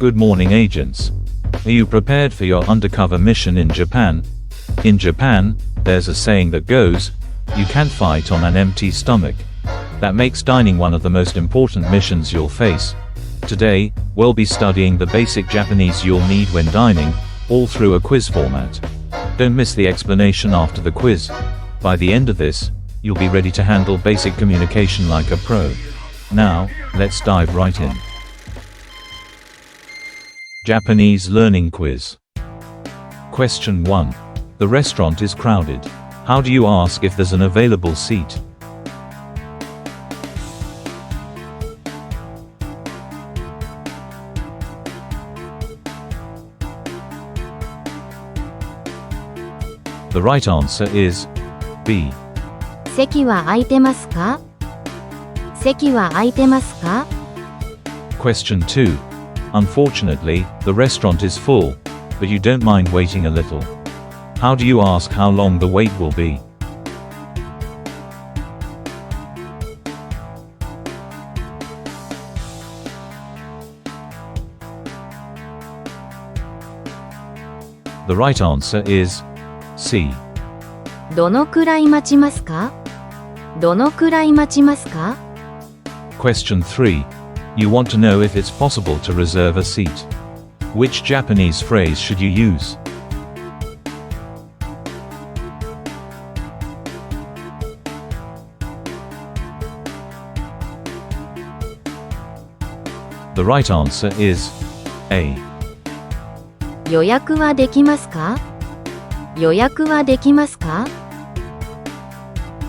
Good morning, agents. Are you prepared for your undercover mission in Japan? In Japan, there's a saying that goes, you can't fight on an empty stomach. That makes dining one of the most important missions you'll face. Today, we'll be studying the basic Japanese you'll need when dining, all through a quiz format. Don't miss the explanation after the quiz. By the end of this, you'll be ready to handle basic communication like a pro. Now, let's dive right in. Japanese Learning Quiz. Question 1. The restaurant is crowded. How do you ask if there's an available seat? The right answer is B. 席は空いてますか？席は空いてますか？ Question 2. Unfortunately, the restaurant is full, but you don't mind waiting a little. How do you ask how long the wait will be? The right answer is C. どのくらい待ちますか？どのくらい待ちますか？ Question 3. You want to know if it's possible to reserve a seat. Which Japanese phrase should you use? The right answer is A. 予約はできますか？予約はできますか？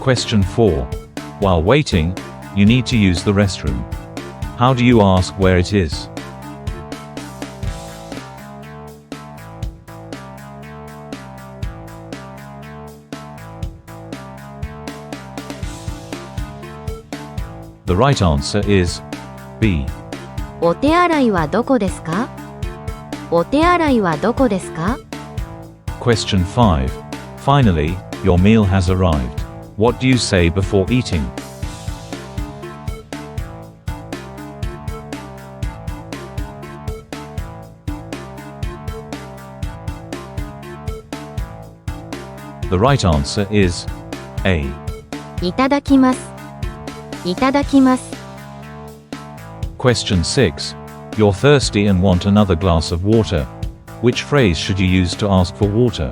Question 4. While waiting, you need to use the restroom. How do you ask where it is? The right answer is B. お手洗いはどこですか？お手洗いはどこですか？ Question 5. Finally, your meal has arrived. What do you say before eating? The right answer is A. いただきます。いただきます。Question 6. You're thirsty and want another glass of water. Which phrase should you use to ask for water?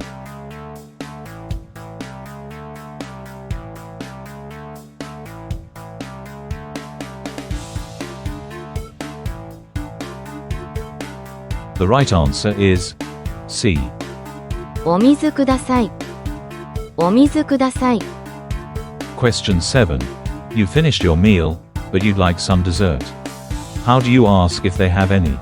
The right answer is C. お水ください。お水ください。Question 7. You finished your meal, but you'd like some dessert. How do you ask if they have any?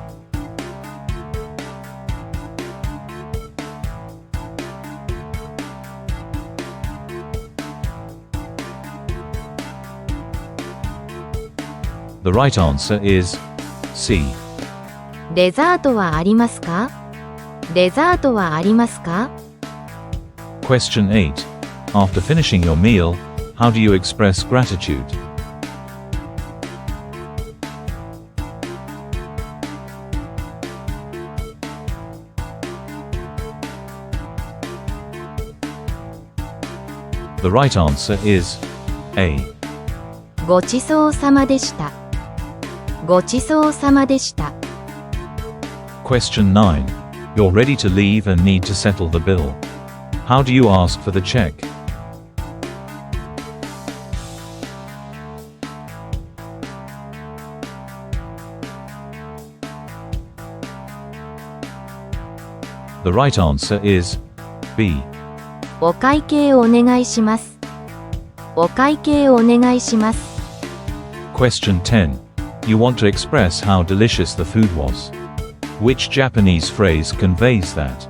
The right answer is C. デザートはありますか？デザートはありますか？ Question 8. After finishing your meal, how do you express gratitude? The right answer is A. ごちそうさまでした。ごちそうさまでした。Question 9. You're ready to leave and need to settle the bill. How do you ask for the check? The right answer is B. お会計お願いします。お会計お願いします。Question 10. You want to express how delicious the food was. Which Japanese phrase conveys that?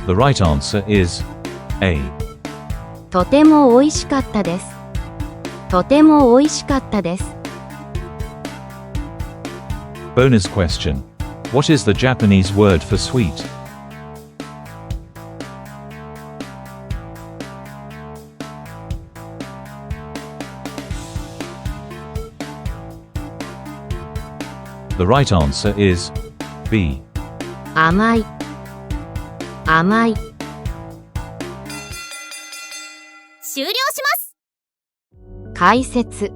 The right answer is A. とても美味しかったです。とても美味しかったです。Bonus question. What is the Japanese word for sweet? The right answer is B. 甘い甘い終了します解説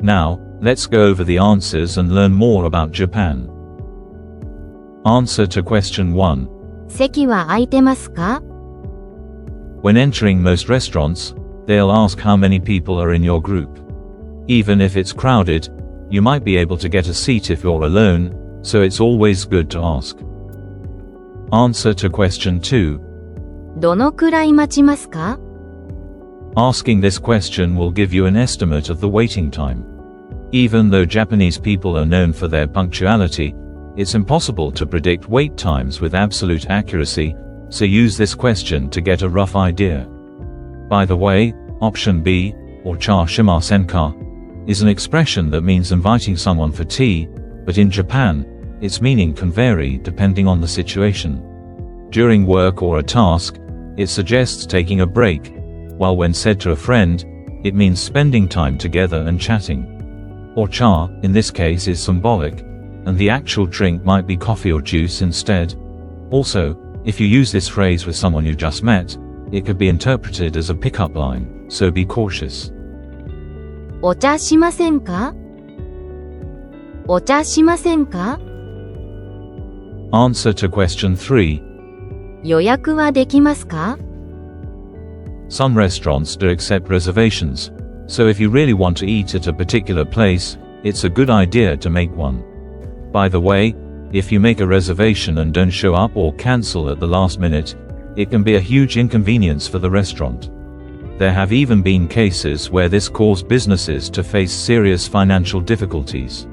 Now, let's go over the answers and learn more about Japan. Answer to question 1. 席は空いてますか When entering most restaurants, they'll ask how many people are in your group. Even if it's crowded, you might be able to get a seat if you're alone, so it's always good to ask. Answer to question 2. どのくらい待ちますか Asking this question will give you an estimate of the waiting time. Even though Japanese people are known for their punctuality, it's impossible to predict wait times with absolute accuracy, so use this question to get a rough idea. By the way, option B, or cha shimasen ka, is an expression that means inviting someone for tea, but in Japan, its meaning can vary depending on the situation. During work or a task, it suggests taking a break, while when said to a friend, it means spending time together and chatting. Or cha, in this case, is symbolic, and the actual drink might be coffee or juice instead. Also, if you use this phrase with someone you just met, it could be interpreted as a pickup line, so be cautious. お茶しませんかお茶しませんか Answer to question 3. 予約はできますか Some restaurants do accept reservations, so if you really want to eat at a particular place, it's a good idea to make one. By the way, if you make a reservation and don't show up or cancel at the last minute, it can be a huge inconvenience for the restaurant. There have even been cases where this caused businesses to face serious financial difficulties.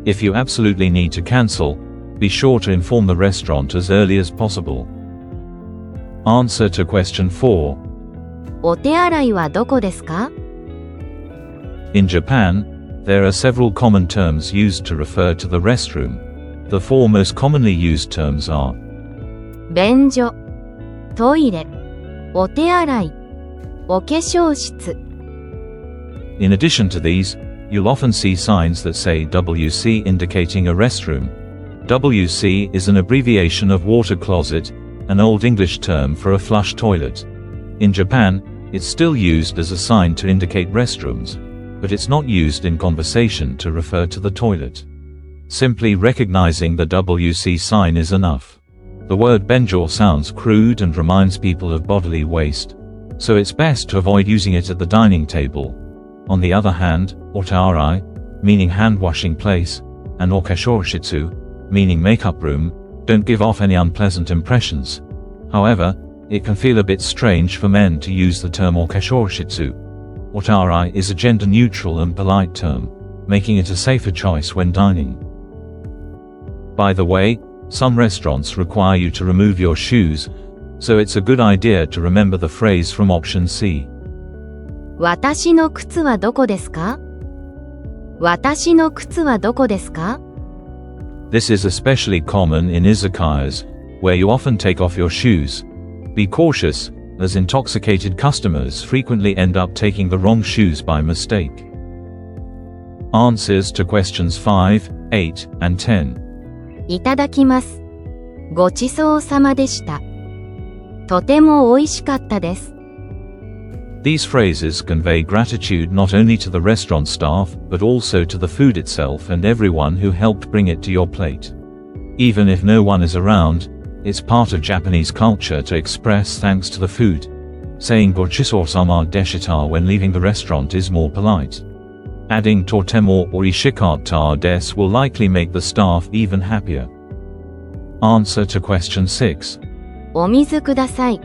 If you absolutely need to cancel, be sure to inform the restaurant as early as possible. Answer to question 4. お手洗いはどこですか In Japan, there are several common terms used to refer to the restroom. The 4 most commonly used terms are 便所、トイレ、お手洗い、お化粧室。In addition to these, you'll often see signs that say WC indicating a restroom. WC is an abbreviation of water closet, an Old English term for a flush toilet. In Japan, it's still used as a sign to indicate restrooms, but it's not used in conversation to refer to the toilet. Simply recognizing the WC sign is enough. The word benjo sounds crude and reminds people of bodily waste, so it's best to avoid using it at the dining table. On the other hand, otarai, meaning hand-washing place, and okashoshitsu, meaning makeup room, don't give off any unpleasant impressions. However, it can feel a bit strange for men to use the term okashoshitsu. Otarai is a gender-neutral and polite term, making it a safer choice when dining. By the way, some restaurants require you to remove your shoes, so it's a good idea to remember the phrase from option C. 私の靴はどこですか私の靴はどこですか This is especially common in izakayas, where you often take off your shoes. Be cautious, as intoxicated customers frequently end up taking the wrong shoes by mistake. Answers to questions 5, 8, and 10. いただきます。ごちそうさまでした。とても美味しかったです。These phrases convey gratitude not only to the restaurant staff but also to the food itself and everyone who helped bring it to your plate. Even if no one is around, it's part of Japanese culture to express thanks to the food. Saying gochisousama deshita when leaving the restaurant is more polite. Adding totemo or ishikatta des will likely make the staff even happier. Answer to question 6. お水ください。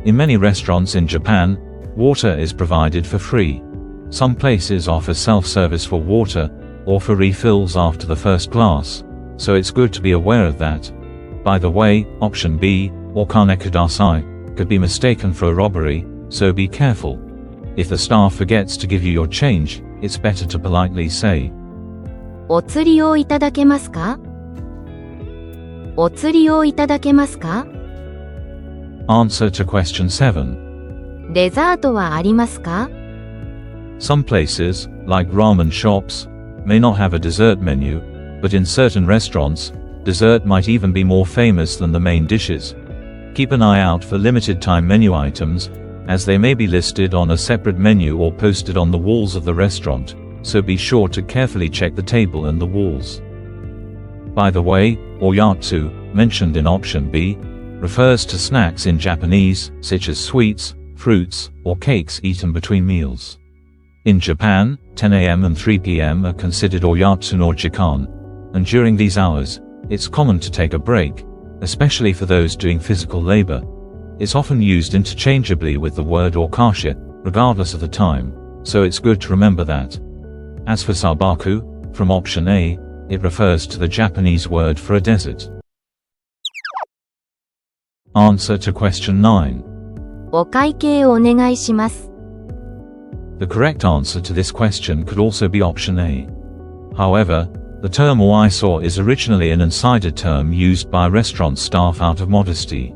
In many restaurants in Japan, water is provided for free. Some places offer self-service for water, or for refills after the first glass, so it's good to be aware of that. By the way, option B, okane kudasai, could be mistaken for a robbery, so be careful. If the staff forgets to give you your change, it's better to politely say, お釣りをいただけますかお釣りをいただけますか Answer to question 7. デザートはありますか Some places, like ramen shops, may not have a dessert menu, but in certain restaurants, dessert might even be more famous than the main dishes. Keep an eye out for limited-time menu items, as they may be listed on a separate menu or posted on the walls of the restaurant, so be sure to carefully check the table and the walls. By the way, oyatsu, mentioned in option B, refers to snacks in Japanese, such as sweets, fruits, or cakes eaten between meals. In Japan, 10 a.m. and 3 p.m. are considered oyatsu no jikan, and during these hours, it's common to take a break, especially for those doing physical labor. It's often used interchangeably with the word okashi, regardless of the time, so it's good to remember that. As for sabaku, from option A, it refers to the Japanese word for a desert. Answer to question 9. お会計お願いします。 The correct answer to this question could also be option A. However, the term oiso is originally an insider term used by restaurant staff out of modesty.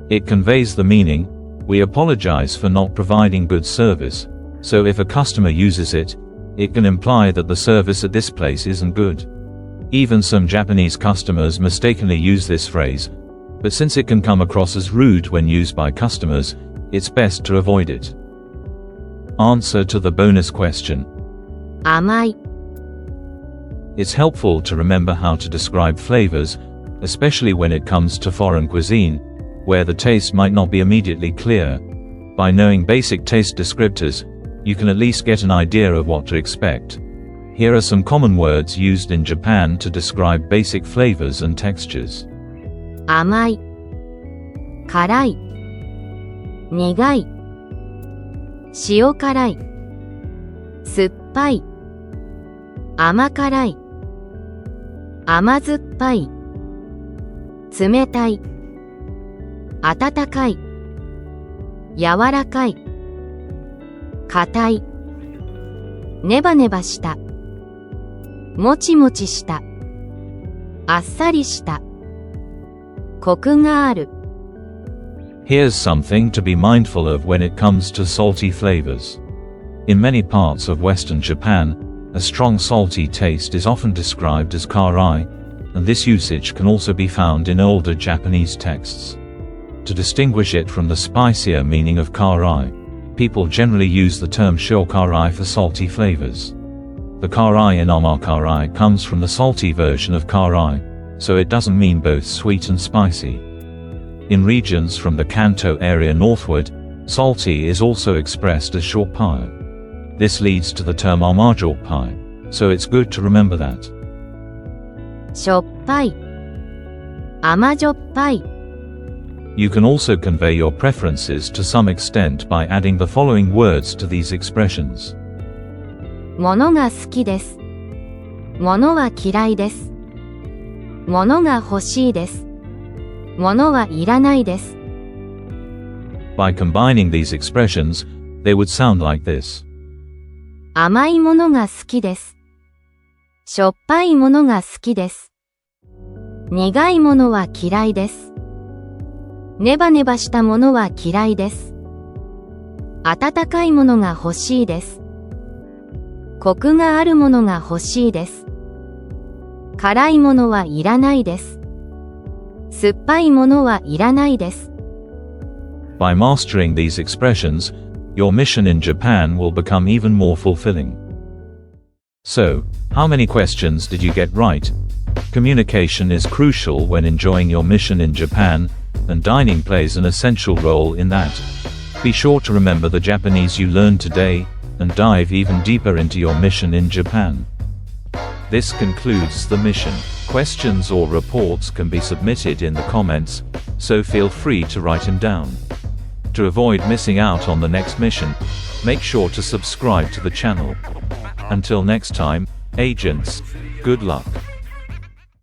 It conveys the meaning, "We apologize for not providing good service," so if a customer uses it, it can imply that the service at this place isn't good. Even some Japanese customers mistakenly use this phrase, but since it can come across as rude when used by customers, it's best to avoid it. Answer to the bonus question. 甘い。 It's helpful to remember how to describe flavors, especially when it comes to foreign cuisine, where the taste might not be immediately clear. By knowing basic taste descriptors, you can at least get an idea of what to expect. Here are some common words used in Japan to describe basic flavors and textures. 甘い。辛い。苦い。塩辛い。酸っぱい。甘辛い。甘酸っぱい。冷たい。温かい。柔らかい。硬い。ネバネバした。もちもちした。あっさりした。コクがある。Here's something to be mindful of when it comes to salty flavors. In many parts of Western Japan, a strong salty taste is often described as karai, and this usage can also be found in older Japanese texts. To distinguish it from the spicier meaning of karai, people generally use the term shokarai for salty flavors. The karai in omakarai comes from the salty version of karai, so it doesn't mean both sweet and spicy. In regions from the Kanto area northward, salty is also expressed as shokpai. This leads to the term amajokpai, so it's good to remember that. しょっぱい。甘じょっぱい。 You can also convey your preferences to some extent by adding the following words to these expressions. ものが好きです。ものは嫌いです。ものが欲しいです。ものはいらないです。 By combining these expressions, they would sound like this. 甘いものが好きです。しょっぱいものが好きです。苦いものは嫌いです。ネバネバしたものは嫌いです。温かいものが欲しいです。コクがあるものが欲しいです。辛いものはいらないです。酸っぱいものはいらないです。 By mastering these expressions, your mission in Japan will become even more fulfilling. So, how many questions did you get right? Communication is crucial when enjoying your mission in Japan, and dining plays an essential role in that. Be sure to remember the Japanese you learned today, and dive even deeper into your mission in Japan. This concludes the mission. Questions or reports can be submitted in the comments, so feel free to write them down. To avoid missing out on the next mission, make sure to subscribe to the channel. Until next time, agents, good luck.